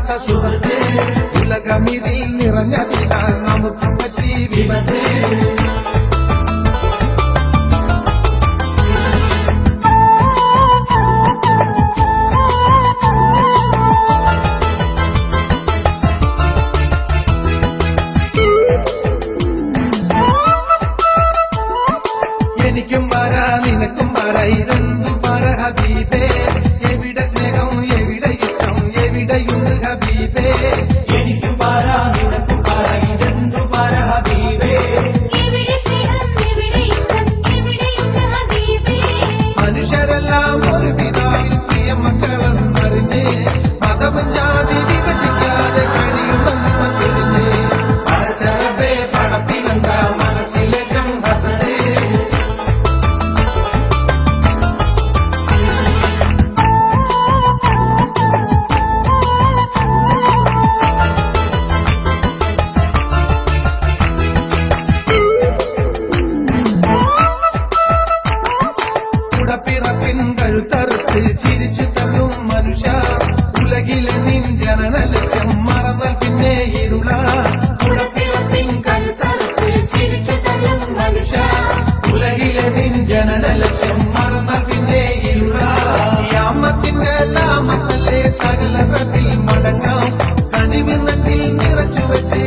കാണാത്ത സുഹൃത്ത് ഉലകമിതിൽ നിറഞ്ഞതിനാൽ നമുക്ക് പറ്റി വിപത്ത് എനിക്കും പാരാ നിനക്കും പാരാ ഇതെന്തും പാര ഹബീബേ എവിടെ സ്നേഹം എവിടെ ഇഷ്ടം എവിടെയുണ്ട് ഹബീബേ എനിക്കും പാരാ നിനക്കും പാരാ ഇതെന്തും പാര ഹബീബേ മനുഷ്യരെല്ലാം ഒരു പിതാവിൽ പ്രിയ മക്കളെന്നറിഞ്ഞ് മതവും ജാതി വിഭജിക്കാതെ കഴിയുമെന്ന് മസിലിഞ്ഞ് പടച്ചറബേ പടപ്പിനെന്താ മനസ്സിലേക്കും ഹസനേ പിറപ്പിൻ കഴുത്തറുത്ത് ചിരിച്ചു തള്ളും മനുഷ്യ ഉലകിലെ നിൻ ജനന ലക്ഷ്യം മറന്നാൽ പിന്നെ ഇരുള പിറപ്പിൻ കഴുത്തറുത്ത് ചിരിച്ചു തള്ളും മനുഷ്യ ഉലകിലെ നിൻ ജനന ലക്ഷ്യം മറന്നാൽ പിന്നെ ഇരുള യാമത്തിന്റെ ലാമത്തല്ലേ സകലത്തിൽ മടങ്ങാം കനിവിന്നത്തിൽ നിറച്ചു വെച്ച്